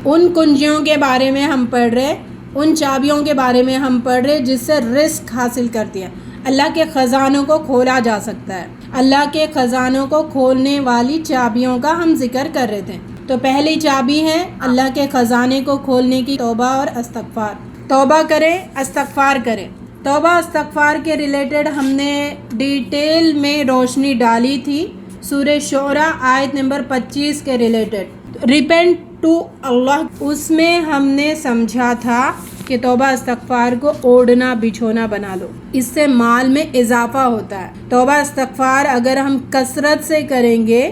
ان کنجیوں کے بارے میں ہم پڑھ رہے، ان چابیوں کے بارے میں ہم پڑھ رہے جس سے رزق حاصل کرتی ہے۔ اللہ کے خزانوں کو کھولا جا سکتا ہے، اللہ کے خزانوں کو کھولنے والی چابیوں کا ہم ذکر کر رہے تھے۔ تو پہلی چابی ہے اللہ کے خزانے کو کھولنے کی توبہ اور استغفار۔ توبہ کریں، استغفار کریں۔ توبہ استغفار کے ریلیٹڈ ہم نے ڈیٹیل میں روشنی ڈالی تھی سورہ شعراء آیت نمبر 25 کے ریلیٹڈ، ریپینٹ ٹو اللہ۔ اس میں ہم نے سمجھا تھا کہ توبہ استغفار کو اوڑھنا بچھونا بنا لو، اس سے مال میں اضافہ ہوتا ہے۔ توبہ استغفار اگر ہم کثرت سے کریں گے،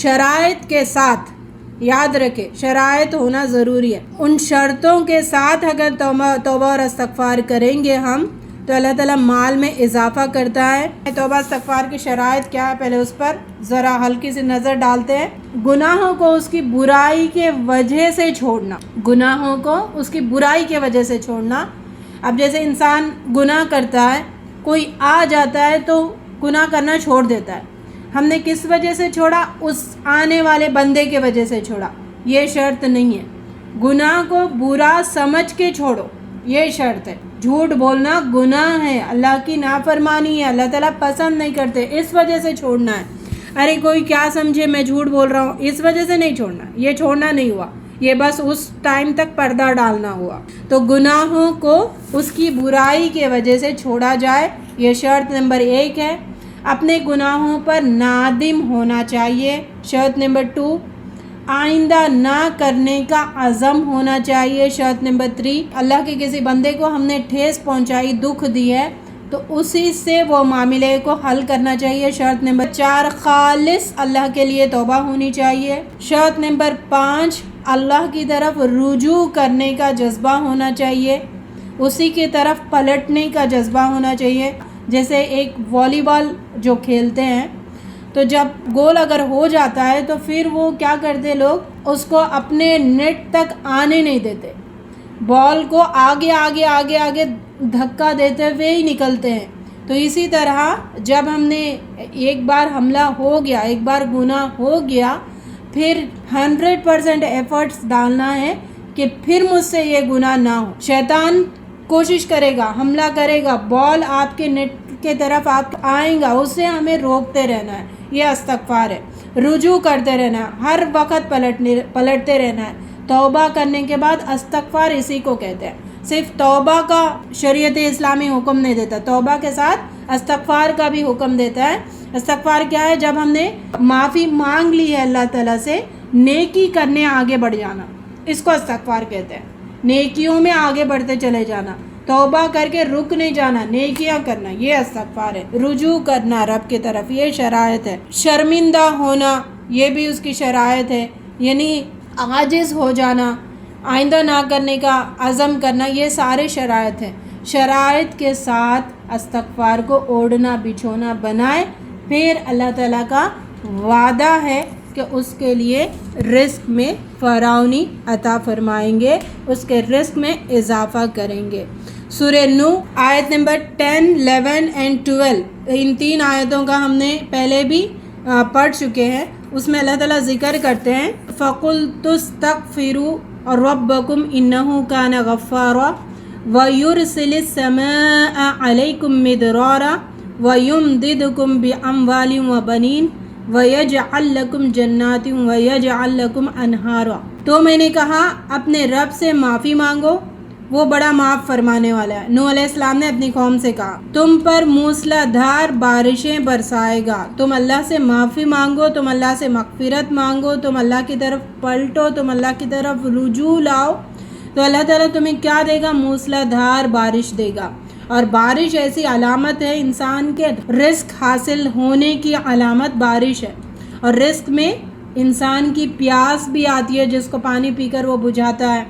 شرائط کے ساتھ، یاد رکھیں شرائط ہونا ضروری ہے، ان شرطوں کے ساتھ اگر توبہ اور استغفار کریں گے ہم تو اللہ تعالیٰ مال میں اضافہ کرتا ہے۔ توبہ استغفار کی شرائط کیا ہے، پہلے اس پر ذرا ہلکی سی نظر ڈالتے ہیں۔ گناہوں کو اس کی برائی کے وجہ سے چھوڑنا، گناہوں کو اس کی برائی کے وجہ سے چھوڑنا۔ اب جیسے انسان گناہ کرتا ہے، کوئی آ جاتا ہے تو گناہ کرنا چھوڑ دیتا ہے، ہم نے کس وجہ سے چھوڑا؟ اس آنے والے بندے کے وجہ سے چھوڑا، یہ شرط نہیں ہے۔ گناہ کو برا سمجھ کے چھوڑو، یہ شرط ہے۔ جھوٹ بولنا گناہ ہے، اللہ کی نافرمانی ہے، اللہ تعالیٰ پسند نہیں کرتے، اس وجہ سے چھوڑنا ہے۔ ارے کوئی کیا سمجھے میں جھوٹ بول رہا ہوں، اس وجہ سے نہیں چھوڑنا، یہ چھوڑنا نہیں ہوا، یہ بس اس ٹائم تک پردہ ڈالنا ہوا۔ تو گناہوں کو اس کی برائی کے وجہ سے چھوڑا جائے، یہ شرط نمبر 1 ہے۔ اپنے گناہوں پر نادم ہونا چاہیے، شرط نمبر 2۔ آئندہ نہ کرنے کا عزم ہونا چاہیے، شرط نمبر 3۔ اللہ کے کسی بندے کو ہم نے ٹھیس پہنچائی، دکھ دی ہے تو اسی سے وہ معاملے کو حل کرنا چاہیے، شرط نمبر 4۔ خالص اللہ کے لیے توبہ ہونی چاہیے، شرط نمبر 5۔ اللہ کی طرف رجوع کرنے کا جذبہ ہونا چاہیے، اسی کی طرف پلٹنے کا جذبہ ہونا چاہیے۔ جیسے ایک والی بال جو کھیلتے ہیں تو جب گول اگر ہو جاتا ہے تو پھر وہ کیا کرتے لوگ، اس کو اپنے نیٹ تک آنے نہیں دیتے، بال کو آگے آگے آگے آگے دھکا دیتے ہوئے ہی نکلتے ہیں۔ تو اسی طرح جب ہم نے ایک بار حملہ ہو گیا، ایک بار گناہ ہو گیا، پھر 100% ایفرٹس ڈالنا ہے کہ پھر مجھ سے یہ گناہ نہ ہو۔ شیطان کوشش کرے گا، حملہ کرے گا، بال آپ کے نیٹ کے طرف آپ آئیں گا، اسے ہمیں روکتے رہنا ہے، یہ استغفار ہے۔ رجوع کرتے رہنا ہے، ہر وقت پلٹتے رہنا ہے۔ توبہ کرنے کے بعد استغفار اسی کو کہتے ہیں۔ صرف توبہ کا شریعت اسلامی حکم نہیں دیتا، توبہ کے ساتھ استغفار کا بھی حکم دیتا ہے۔ استغفار کیا ہے؟ جب ہم نے معافی مانگ لی ہے اللہ تعالیٰ سے، نیکی کرنے آگے بڑھ جانا، اس کو استغفار کہتے ہیں۔ نیکیوں میں آگے بڑھتے چلے جانا، توبہ کر کے رک نہیں جانا، نیکیاں کرنا، یہ استغفار ہے۔ رجوع کرنا رب کی طرف، یہ شرائط ہے۔ شرمندہ ہونا، یہ بھی اس کی شرائط ہے، یعنی عاجز ہو جانا، آئندہ نہ کرنے کا عزم کرنا، یہ سارے شرائط ہیں۔ شرائط کے ساتھ استغفار کو اوڑھنا بچھونا بنائے، پھر اللہ تعالیٰ کا وعدہ ہے کہ اس کے لیے رزق میں فراوانی عطا فرمائیں گے، اس کے رزق میں اضافہ کریں گے۔ سورہ نوح آیت نمبر 10، 11 اور 12، ان 3 آیتوں کا ہم نے پہلے بھی پڑھ چکے ہیں۔ اس میں اللہ تعالیٰ ذکر کرتے ہیں فَقُلْتُ اسْتَغْفِرُوا رَبَّكُمْ إِنَّهُ كَانَ غَفَّارًا وَيُرْسِلِ السَّمَاءَ عَلَيْكُمْ مِدْرَارًا وَيُمْدِدْكُمْ بِأَمْوَالٍ وَبَنِينَ وَيَجْعَلْ لَكُمْ جَنَّاتٍ وَيَجْعَلْ لَكُمْ أَنْهَارًا۔ تو میں نے کہا اپنے رب سے معافی مانگو، وہ بڑا معاف فرمانے والا ہے۔ نوح علیہ السلام نے اپنی قوم سے کہا تم پر موسلا دھار بارشیں برسائے گا، تم اللہ سے معافی مانگو، تم اللہ سے مغفرت مانگو، تم اللہ کی طرف پلٹو، تم اللہ کی طرف رجوع لاؤ، تو اللہ تعالیٰ تمہیں کیا دے گا؟ موسلا دھار بارش دے گا۔ اور بارش ایسی علامت ہے، انسان کے رزق حاصل ہونے کی علامت بارش ہے، اور رزق میں انسان کی پیاس بھی آتی ہے، جس کو پانی پی کر وہ بجھاتا ہے،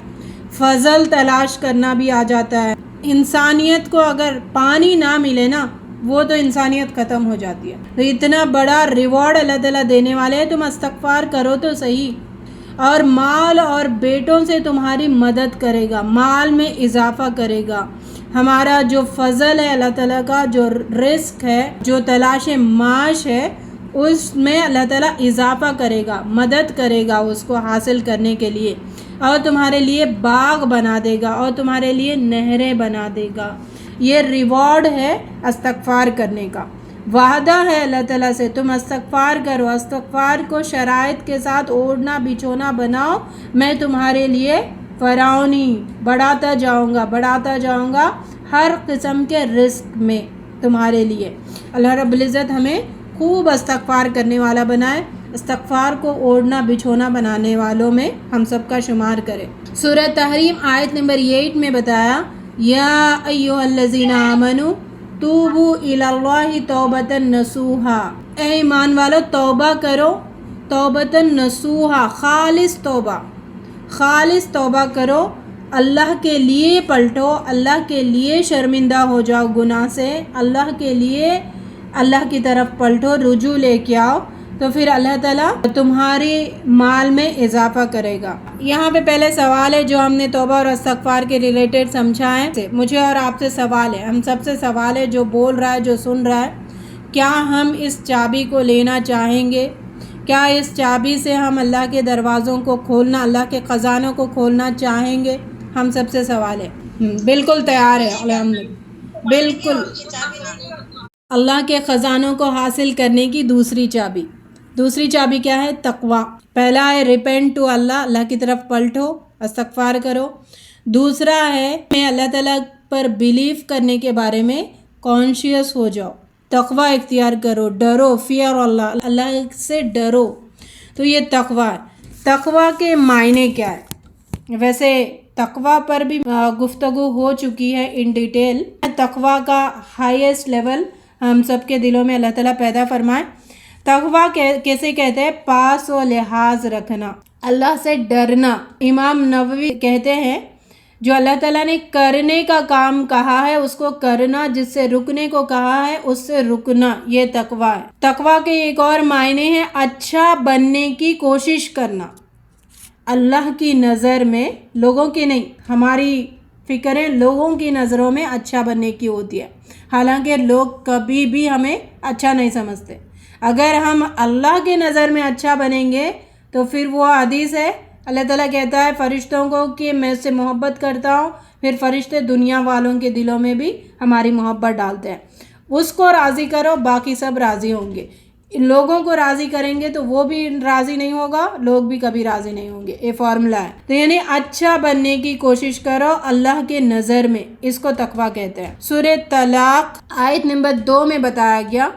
فضل تلاش کرنا بھی آ جاتا ہے۔ انسانیت کو اگر پانی نہ ملے نا، وہ تو انسانیت ختم ہو جاتی ہے۔ تو اتنا بڑا ریوارڈ اللہ تعالیٰ دینے والے ہیں، تم استغفار کرو تو صحیح، اور مال اور بیٹوں سے تمہاری مدد کرے گا، مال میں اضافہ کرے گا۔ ہمارا جو فضل ہے اللہ تعالیٰ کا، جو رزق ہے، جو تلاش معاش ہے، اس میں اللہ تعالیٰ اضافہ کرے گا، مدد کرے گا اس کو حاصل کرنے کے لیے، اور تمہارے لیے باغ بنا دے گا اور تمہارے لیے نہریں بنا دے گا۔ یہ ریوارڈ ہے استغفار کرنے کا، وعدہ ہے اللہ تعالیٰ سے، تم استغفار کرو، استغفار کو شرائط کے ساتھ اوڑھنا بچھونا بناؤ، میں تمہارے لیے فراؤنی بڑھاتا جاؤں گا ہر قسم کے رزق میں تمہارے لیے۔ اللہ رب العزت ہمیں خوب استغفار کرنے والا بنائے، استغفار کو اوڑھنا بچھونا بنانے والوں میں ہم سب کا شمار کرے۔ سورہ تحریم آیت نمبر 8 میں بتایا، یا ایھا الذین آمنوا توبوا الی اللہ توبۃ نصوحا، اے ایمان والو توبہ کرو، توبۃ نصوحا، خالص توبہ کرو، اللہ کے لیے پلٹو، اللہ کے لیے شرمندہ ہو جاؤ گناہ سے، اللہ کے لیے اللہ کی طرف پلٹو، رجوع لے کے آؤ، تو پھر اللہ تعالیٰ تمہاری مال میں اضافہ کرے گا۔ یہاں پہ پہلے سوال ہے جو ہم نے توبہ اور استغفار کے ریلیٹڈ سمجھا ہے، مجھے اور آپ سے سوال ہے، ہم سب سے سوال ہے، جو بول رہا ہے جو سن رہا ہے، کیا ہم اس چابی کو لینا چاہیں گے؟ کیا اس چابی سے ہم اللہ کے دروازوں کو کھولنا، اللہ کے خزانوں کو کھولنا چاہیں گے؟ ہم سب سے سوال ہے۔ بالکل تیار ہے، الحمدللہ، بالکل۔ اللہ کے خزانوں کو حاصل کرنے کی دوسری چابی کیا ہے؟ تقویٰ۔ پہلا ہے ریپینٹ ٹو اللہ کی طرف پلٹو، استغفار کرو۔ دوسرا ہے میں اللہ تعالیٰ پر بلیو کرنے کے بارے میں کانشیس ہو جاؤ، تقویٰ اختیار کرو، ڈرو، فیئر اللہ سے ڈرو۔ تو یہ تقویٰ ہے۔ تقویٰ کے معنی کیا ہے؟ ویسے تقویٰ پر بھی گفتگو ہو چکی ہے ان ڈیٹیل۔ تقویٰ کا ہائیسٹ لیول ہم سب کے دلوں میں اللہ تعالیٰ پیدا فرمائے۔ تقویٰ کیسے کہتے ہیں؟ پاس و لحاظ رکھنا، اللہ سے ڈرنا۔ امام نووی کہتے ہیں جو اللہ تعالیٰ نے کرنے کا کام کہا ہے اس کو کرنا، جس سے رکنے کو کہا ہے اس سے رکنا، یہ تقویٰ ہے۔ تقویٰ کے ایک اور معنی ہے اچھا بننے کی کوشش کرنا، اللہ کی نظر میں، لوگوں کی نہیں، ہماری فکریں لوگوں کی نظروں میں اچھا بننے کی ہوتی ہے، حالانکہ لوگ کبھی بھی ہمیں اچھا نہیں سمجھتے۔ اگر ہم اللہ کی نظر میں اچھا بنیں گے تو پھر وہ حدیث ہے، اللہ تعالیٰ کہتا ہے فرشتوں کو کہ میں اس سے محبت کرتا ہوں، پھر فرشتے دنیا والوں کے دلوں میں بھی ہماری محبت ڈالتے ہیں۔ اس کو راضی کرو، باقی سب راضی ہوں گے۔ لوگوں کو راضی کریں گے تو وہ بھی راضی نہیں ہوگا، لوگ بھی کبھی راضی نہیں ہوں گے، یہ فارمولا ہے۔ تو یعنی اچھا بننے کی کوشش کرو اللہ کے نظر میں، اس کو تقویٰ کہتے ہیں۔ سورہ طلاق آیت نمبر 2 میں بتایا گیا،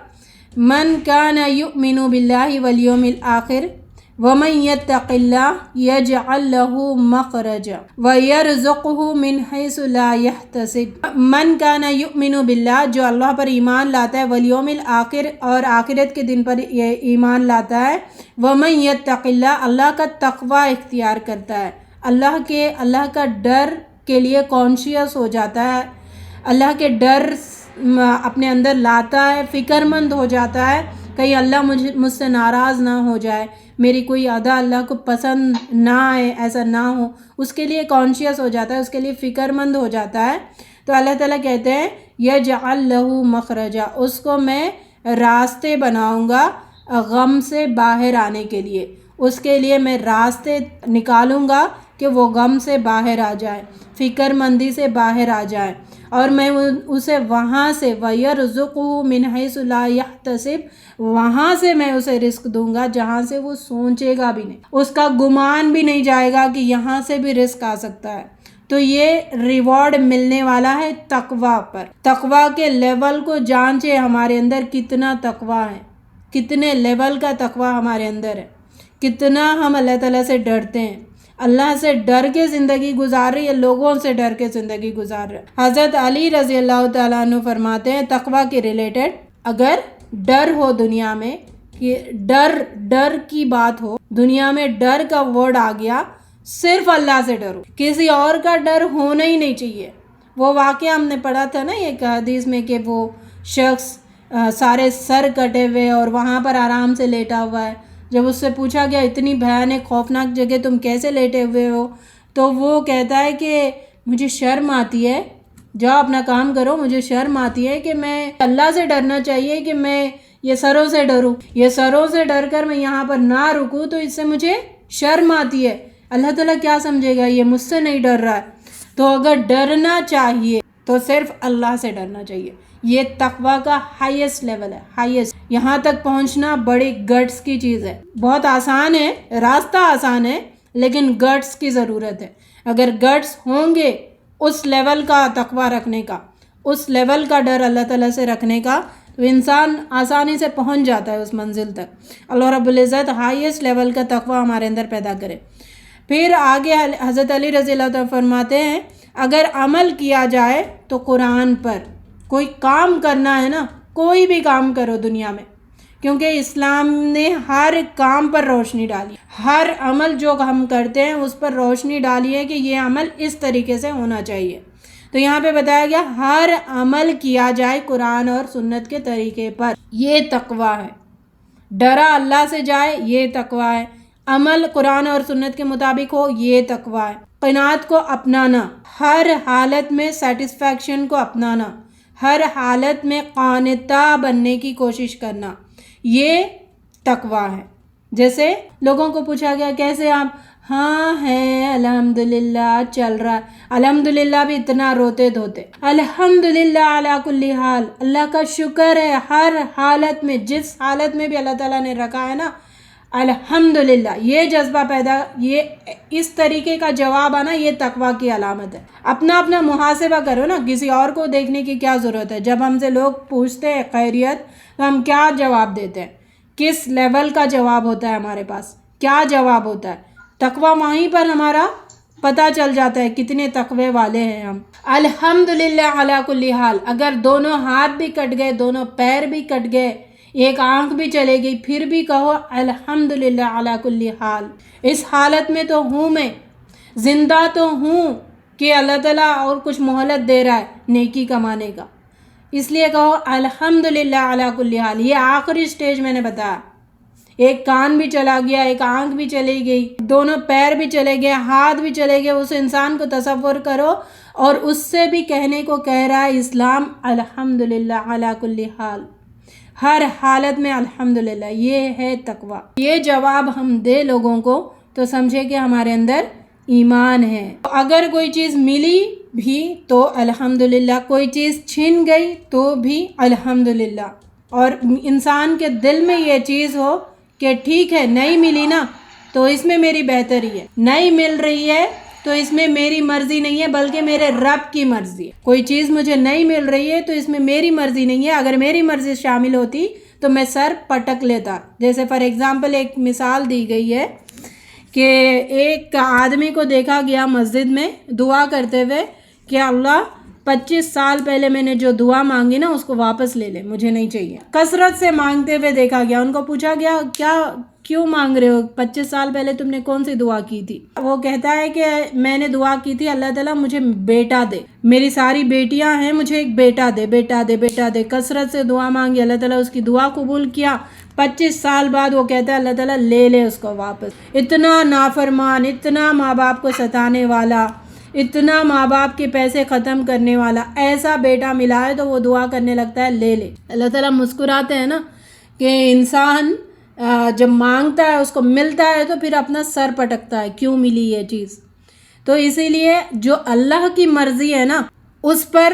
من کان یؤمن باللہ والیوم الآخر ومن یتق اللہ یجعل لہ مخرجا ویرزقہ من حیث لا یحتسب۔ من کان یؤمن باللہ، جو اللہ پر ایمان لاتا ہے، والیوم الآخر، اور آخرت کے دن پر ایمان لاتا ہے، ومن یتق اللہ، اللہ کا تقویٰ اختیار کرتا ہے، اللہ کا ڈر کے لیے کانشیس ہو جاتا ہے، اللہ کے ڈر اپنے اندر لاتا ہے، فکر مند ہو جاتا ہے، کہیں اللہ مجھ سے ناراض نہ ہو جائے، میری کوئی ادا اللہ کو پسند نہ آئے، ایسا نہ ہو، اس کے لیے کانشیس ہو جاتا ہے، اس کے لیے فکر مند ہو جاتا ہے۔ تو اللہ تعالیٰ کہتے ہیں یجعل لہ مخرجا، اس کو میں راستے بناؤں گا غم سے باہر آنے کے لیے، اس کے لیے میں راستے نکالوں گا کہ وہ غم سے باہر آ جائے، فکر مندی سے باہر آ جائے، اور میں اسے وہاں سے وَيَرْزُقُهُ مِنْ حَيْثُ لَا يَحْتَسِبُ، وہاں سے میں اسے رزق دوں گا جہاں سے وہ سوچے گا بھی نہیں، اس کا گمان بھی نہیں جائے گا کہ یہاں سے بھی رزق آ سکتا ہے۔ تو یہ ریوارڈ ملنے والا ہے تقویٰ پر۔ تقویٰ کے لیول کو جانچے ہمارے اندر کتنا تقویٰ ہے، کتنے لیول کا تقویٰ ہمارے اندر ہے، کتنا ہم اللہ تعالیٰ سے ڈرتے ہیں، اللہ سے ڈر کے زندگی گزار رہی ہے، لوگوں سے ڈر کے زندگی گزار رہے۔ حضرت علی رضی اللہ تعالیٰ عنہ فرماتے ہیں تقویٰ کے ریلیٹڈ، اگر ڈر ہو دنیا میں، کہ ڈر کی بات ہو، دنیا میں ڈر کا ورڈ آ گیا، صرف اللہ سے ڈرو، کسی اور کا ڈر ہونا ہی نہیں چاہیے۔ وہ واقعہ ہم نے پڑھا تھا نا ایک حدیث میں کہ وہ شخص سارے سر کٹے ہوئے اور وہاں پر آرام سے لیٹا ہوا ہے، جب اس سے پوچھا گیا اتنی بھیانک خوفناک جگہ تم کیسے لیٹے ہوئے ہو، تو وہ کہتا ہے کہ مجھے شرم آتی ہے، جاؤ اپنا کام کرو، مجھے شرم آتی ہے کہ میں اللہ سے ڈرنا چاہیے کہ میں یہ سروں سے ڈروں، یہ سروں سے ڈر کر میں یہاں پر نہ رکوں تو اس سے مجھے شرم آتی ہے، اللہ تعالیٰ کیا سمجھے گا، یہ مجھ سے نہیں ڈر رہا ہے۔ تو اگر ڈرنا چاہیے تو صرف اللہ سے ڈرنا چاہیے، یہ تقویٰ کا ہائیسٹ لیول ہے، ہائیسٹ۔ یہاں تک پہنچنا بڑی گٹس کی چیز ہے، بہت آسان ہے، راستہ آسان ہے، لیکن گٹس کی ضرورت ہے۔ اگر گٹس ہوں گے اس لیول کا تقویٰ رکھنے کا، اس لیول کا ڈر اللہ تعالیٰ سے رکھنے کا، تو انسان آسانی سے پہنچ جاتا ہے اس منزل تک۔ اللہ رب العزت ہائیسٹ لیول کا تقویٰ ہمارے اندر پیدا کرے۔ پھر آگے حضرت علی رضی اللہ عنہ فرماتے ہیں اگر عمل کیا جائے تو قرآن پر، کوئی کام کرنا ہے نا، کوئی بھی کام کرو دنیا میں، کیونکہ اسلام نے ہر کام پر روشنی ڈالی، ہر عمل جو ہم کرتے ہیں اس پر روشنی ڈالی ہے کہ یہ عمل اس طریقے سے ہونا چاہیے۔ تو یہاں پہ بتایا گیا ہر عمل کیا جائے قرآن اور سنت کے طریقے پر، یہ تقویٰ ہے۔ ڈرا اللہ سے جائے، یہ تقویٰ ہے۔ عمل قرآن اور سنت کے مطابق ہو، یہ تقویٰ ہے۔ قناعت کو اپنانا، ہر حالت میں سیٹسفیکشن کو اپنانا، ہر حالت میں قانتہ بننے کی کوشش کرنا، یہ تقویٰ ہے۔ جیسے لوگوں کو پوچھا گیا کیسے آپ، ہاں ہے الحمدللہ چل رہا ہے، الحمدللہ بھی اتنا روتے دھوتے، الحمدللہ علی کل حال، اللہ کا شکر ہے ہر حالت میں، جس حالت میں بھی اللہ تعالیٰ نے رکھا ہے نا، الحمدللہ، یہ جذبہ پیدا، یہ اس طریقے کا جواب آنا، یہ تقویٰ کی علامت ہے۔ اپنا محاسبہ کرو نا، کسی اور کو دیکھنے کی کیا ضرورت ہے۔ جب ہم سے لوگ پوچھتے ہیں خیریت تو ہم کیا جواب دیتے ہیں، کس لیول کا جواب ہوتا ہے ہمارے پاس، کیا جواب ہوتا ہے۔ تقویٰ وہیں پر ہمارا پتہ چل جاتا ہے کتنے تقوی والے ہیں ہم۔ الحمدللہ علی کل حال، اگر دونوں ہاتھ بھی کٹ گئے، دونوں پیر بھی کٹ گئے، ایک آنکھ بھی چلے گئی، پھر بھی کہو الحمدللہ علی کل حال، اس حالت میں تو ہوں، میں زندہ تو ہوں کہ اللہ تعالیٰ اور کچھ مہلت دے رہا ہے نیکی کمانے کا، اس لیے کہو الحمدللہ علی کل حال۔ یہ آخری سٹیج میں نے بتایا، ایک کان بھی چلا گیا، ایک آنکھ بھی چلی گئی، دونوں پیر بھی چلے گئے، ہاتھ بھی چلے گئے، اس انسان کو تصور کرو اور اس سے بھی کہنے کو کہہ رہا ہے اسلام الحمدللہ علی کل حال، ہر حالت میں الحمدللہ، یہ ہے تقویٰ۔ یہ جواب ہم دے لوگوں کو تو سمجھے کہ ہمارے اندر ایمان ہے۔ اگر کوئی چیز ملی بھی تو الحمدللہ، کوئی چیز چھن گئی تو بھی الحمدللہ، اور انسان کے دل میں یہ چیز ہو کہ ٹھیک ہے نہیں ملی نا تو اس میں میری بہتری ہے، نہیں مل رہی ہے تو اس میں میری مرضی نہیں ہے بلکہ میرے رب کی مرضی ہے۔ کوئی چیز مجھے نہیں مل رہی ہے تو اس میں میری مرضی نہیں ہے، اگر میری مرضی شامل ہوتی تو میں سر پٹک لیتا۔ جیسے فار ایگزامپل ایک مثال دی گئی ہے کہ ایک آدمی کو دیکھا گیا مسجد میں دعا کرتے ہوئے کہ اللہ 25 سال پہلے میں نے جو دعا مانگی نا اس کو واپس لے لے، مجھے نہیں چاہیے۔ کثرت سے مانگتے ہوئے دیکھا گیا، ان کو پوچھا گیا کیوں مانگ رہے ہو، 25 سال پہلے تم نے کون سی دعا کی تھی؟ وہ کہتا ہے کہ میں نے دعا کی تھی اللہ تعالیٰ مجھے بیٹا دے، میری ساری بیٹیاں ہیں، مجھے ایک بیٹا دے، بیٹا دے، بیٹا دے۔ کثرت سے دعا مانگی، اللہ تعالیٰ اس کی دعا قبول کیا۔ 25 سال بعد وہ کہتا ہے اللہ تعالیٰ لے لے اس کو واپس۔ اتنا نافرمان، اتنا ماں باپ کو ستانے والا، اتنا ماں باپ کے پیسے ختم کرنے والا ایسا بیٹا ملا ہے تو وہ دعا کرنے لگتا ہے لے لے۔ اللہ تعالیٰ مسکراتے ہیں نا کہ انسان جب مانگتا ہے اس کو ملتا ہے تو پھر اپنا سر پٹکتا ہے کیوں ملی یہ چیز۔ تو اسی لیے جو اللہ کی مرضی ہے نا اس پر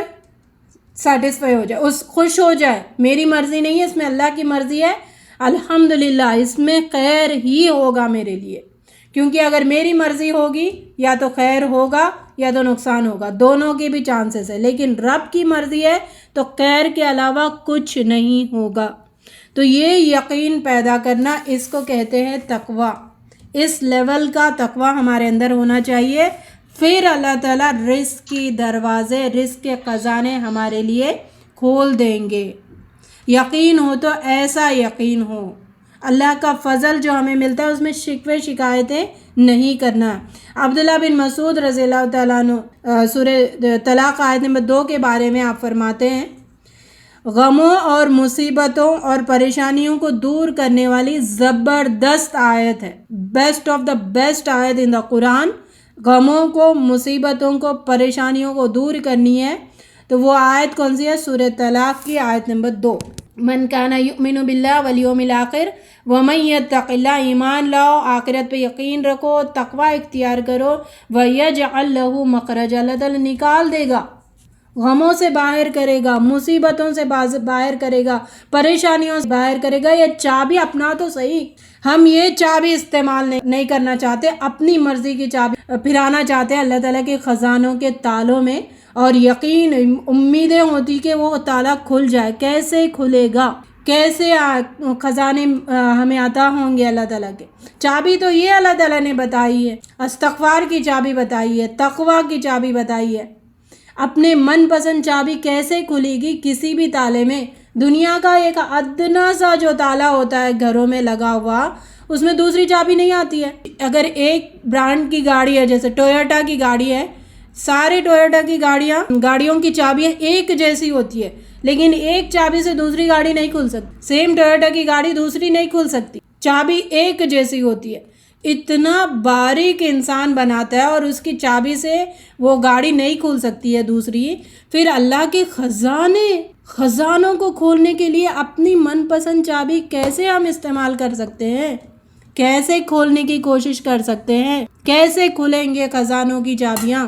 سیٹسفائی ہو جائے، اس خوش ہو جائے، میری مرضی نہیں ہے اس میں اللہ کی مرضی ہے، الحمدللہ اس میں خیر ہی ہوگا میرے لیے، کیونکہ اگر میری مرضی ہوگی یا تو خیر ہوگا یا تو نقصان ہوگا، دونوں کے بھی چانسز ہے، لیکن رب کی مرضی ہے تو خیر کے علاوہ کچھ نہیں ہوگا۔ تو یہ یقین پیدا کرنا اس کو کہتے ہیں تقویٰ۔ اس لیول کا تقویٰ ہمارے اندر ہونا چاہیے، پھر اللہ تعالیٰ رزق کی دروازے، رزق کے خزانے ہمارے لیے کھول دیں گے۔ یقین ہو تو ایسا یقین ہو، اللہ کا فضل جو ہمیں ملتا ہے اس میں شکوے شکایتیں نہیں کرنا۔ عبداللہ بن مسعود رضی اللہ تعالیٰ عنہ سورہ طلاق آیت نمبر 2 کے بارے میں آپ فرماتے ہیں غموں اور مصیبتوں اور پریشانیوں کو دور کرنے والی زبردست آیت ہے، بیسٹ آف دا بیسٹ آیت ان دا قرآن۔ غموں کو، مصیبتوں کو، پریشانیوں کو دور کرنی ہے تو وہ آیت کون سی ہے؟ سورہ طلاق کی آیت نمبر 2۔ من کانا یؤمن باللہ والیوم الآخر ومن یتق اللہ، ایمان لاؤ، آخرت پہ یقین رکھو، تقوی اختیار کرو، ویجعل لہ مخرجا، اللہ تعالیٰ نکال دے گا، غموں سے باہر کرے گا، مصیبتوں سے باہر کرے گا، پریشانیوں سے باہر کرے گا۔ یہ چابی اپنا تو صحیح، ہم یہ چابی استعمال نہیں کرنا چاہتے، اپنی مرضی کی چابی پھرانا چاہتے ہیں اللہ تعالیٰ کے خزانوں کے تالوں میں، اور یقین امیدیں ہوتی کہ وہ تالا کھل جائے۔ کیسے کھلے گا؟ کیسے خزانے ہمیں عطا ہوں گے اللہ تعالیٰ کے؟ چابی تو یہ اللہ تعالیٰ نے بتائی ہے، استغفار کی چابی بتائی ہے، تقوی کی چابی بتائی ہے۔ اپنے من پسند چابی کیسے کھلے گی کسی بھی تالے میں؟ دنیا کا ایک ادنا سا جو تالا ہوتا ہے گھروں میں لگا ہوا، اس میں دوسری چابی نہیں آتی ہے۔ اگر ایک برانڈ کی گاڑی ہے، جیسے ٹویوٹا کی گاڑی ہے، سارے ٹویوٹا کی گاڑیوں کی چابیاں ایک جیسی ہوتی ہے، لیکن ایک چابی سے دوسری گاڑی نہیں کھل سکتی، سیم ٹویوٹا کی گاڑی دوسری نہیں کھل سکتی، چابی ایک جیسی ہوتی ہے۔ اتنا باریک انسان بناتا ہے اور اس کی چابی سے وہ گاڑی نہیں کھل سکتی ہے دوسری۔ پھر اللہ کے خزانوں کو کھولنے کے لیے اپنی من پسند چابی کیسے ہم استعمال کر سکتے ہیں؟ کیسے کھولنے کی کوشش کر سکتے ہیں؟ کیسے کھلیں گے خزانوں کی چابیاں؟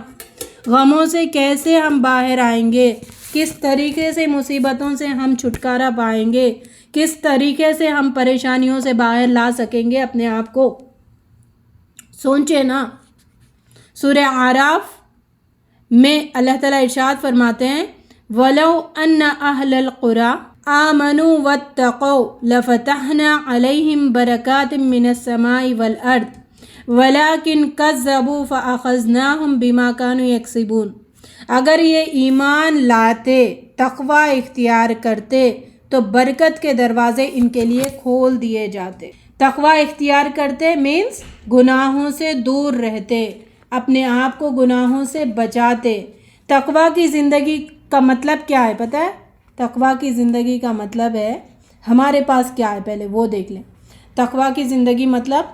غموں سے کیسے ہم باہر آئیں گے؟ کس طریقے سے مصیبتوں سے ہم چھٹکارا پائیں گے؟ کس طریقے سے ہم پریشانیوں سے باہر لا سکیں گے اپنے آپ کو؟ سوچے نا۔ سورہ اعراف میں اللہ تعالیٰ ارشاد فرماتے ہیں وَلَوْ أَنَّ أَهْلَ الْقُرَىٰ آمَنُوا وَاتَّقَوْا لَفَتَحْنَا عَلَيْهِمْ بَرَكَاتٍ مِّنَ السَّمَاءِ وَالْأَرْضِ وَلَٰكِنْ كَذَّبُوا فَأَخَذْنَاهُمْ بِمَا كَانُوا يَكْسِبُونَ۔ اگر یہ ایمان لاتے، تقوی اختیار کرتے تو برکت کے دروازے ان کے لیے کھول دیے جاتے۔ تقوی اختیار کرتے مینس گناہوں سے دور رہتے، اپنے آپ کو گناہوں سے بچاتے۔ تقوی کی زندگی کا مطلب کیا ہے پتہ ہے؟ تقوی کی زندگی کا مطلب ہے، ہمارے پاس کیا ہے پہلے وہ دیکھ لیں۔ تقوی کی زندگی مطلب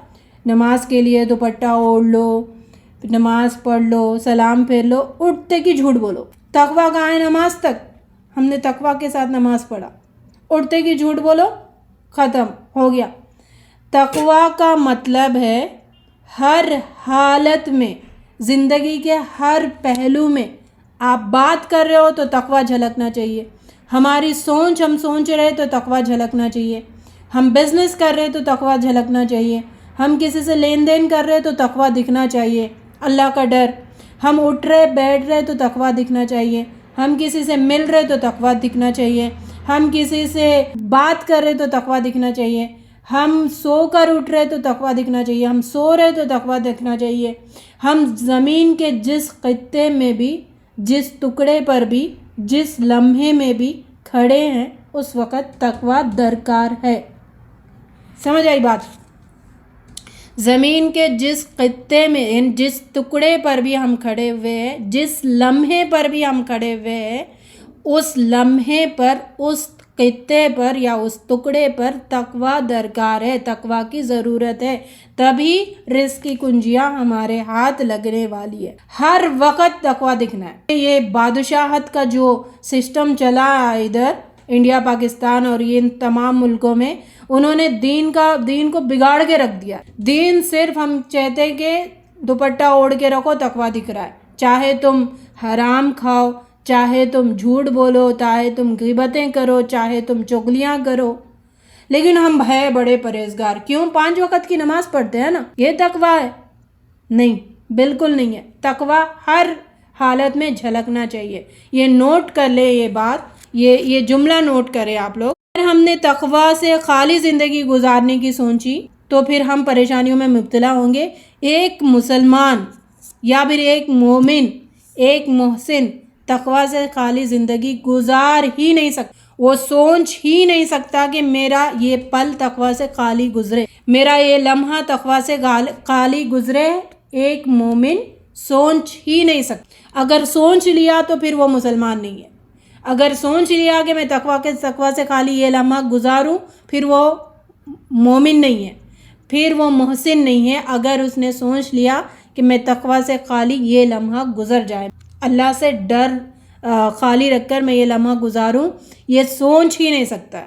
نماز کے لیے دوپٹہ اوڑھ لو، نماز پڑھ لو، سلام پھیر لو، اٹھتے کی جھوٹ بولو۔ تقوی کہاں ہے؟ نماز تک ہم نے تقوی کے ساتھ نماز پڑھا، اٹھتے کی جھوٹ بولو، ختم ہو گیا۔ تقوی کا مطلب ہے ہر حالت میں، زندگی کے ہر پہلو میں آپ بات کر رہے ہو تو تقوی جھلکنا چاہیے، ہماری سوچ ہم سوچ رہے تو تقوی جھلکنا چاہیے، ہم بزنس کر رہے تو تقوی جھلکنا چاہیے، ہم کسی سے لین دین کر رہے تو تقوی دکھنا چاہیے، اللہ کا ڈر، ہم اٹھ رہے بیٹھ رہے تو تقوی دکھنا چاہیے، ہم کسی سے مل رہے تو تقوی دکھنا چاہیے، ہم کسی سے بات کر رہے تو تقوی دکھنا چاہیے، ہم سو کر اٹھ رہے تو تقوی دکھنا چاہیے، ہم سو رہے تو تقوی دکھنا چاہیے، ہم زمین کے جس خطے میں بھی، جس ٹکڑے پر بھی، جس لمحے میں بھی کھڑے ہیں اس وقت تقوی درکار ہے۔ سمجھ آئی بات؟ زمین کے جس خطے میں، جس ٹکڑے پر بھی ہم کھڑے ہوئے ہیں، جس لمحے پر بھی ہم کھڑے ہوئے ہیں، اس لمحے پر، اس خطے پر یا اس ٹکڑے پر تقوی درکار ہے، تقوی کی ضرورت ہے، تبھی رزق کی کنجیاں ہمارے ہاتھ لگنے والی ہے۔ ہر وقت تقوی دکھنا ہے۔ یہ بادشاہت کا جو سسٹم چلا ہے ادھر انڈیا، پاکستان اور ان تمام ملکوں میں، انہوں نے دین کو بگاڑ کے رکھ دیا۔ دین صرف ہم چاہتے ہیں کہ دوپٹہ اوڑھ کے رکھو، تقوی دکھ رہا ہے، چاہے تم حرام کھاؤ، چاہے تم جھوٹ بولو، چاہے تم غیبتیں کرو، چاہے تم چغلیاں کرو، لیکن ہم ہے بڑے پرہیزگار، کیوں؟ 5 وقت کی نماز پڑھتے ہیں نا، یہ تقوی ہے؟ نہیں، بالکل نہیں ہے۔ تقوی ہر حالت میں جھلکنا چاہیے۔ یہ نوٹ کر لے، یہ بات، یہ جملہ نوٹ کریں آپ لوگ۔ اگر ہم نے تقوی سے خالی زندگی گزارنے کی سوچی تو پھر ہم پریشانیوں میں مبتلا ہوں گے۔ ایک مسلمان یا پھر ایک مومن، ایک محسن تقوی سے خالی زندگی گزار ہی نہیں سکتا، وہ سوچ ہی نہیں سکتا کہ میرا یہ پل تقوی سے خالی گزرے، میرا یہ لمحہ تقوی سے خالی گزرے۔ ایک مومن سوچ ہی نہیں سکتا۔ اگر سوچ لیا تو پھر وہ مسلمان نہیں ہے۔ اگر سوچ لیا کہ میں تقوی سے خالی یہ لمحہ گزاروں، پھر وہ مومن نہیں ہے، پھر وہ محسن نہیں ہے۔ اگر اس نے سوچ لیا کہ میں تقوی سے خالی یہ لمحہ گزر جائے، اللہ سے ڈر خالی رکھ کر میں یہ لمحہ گزاروں، یہ سوچ ہی نہیں سکتا ہے۔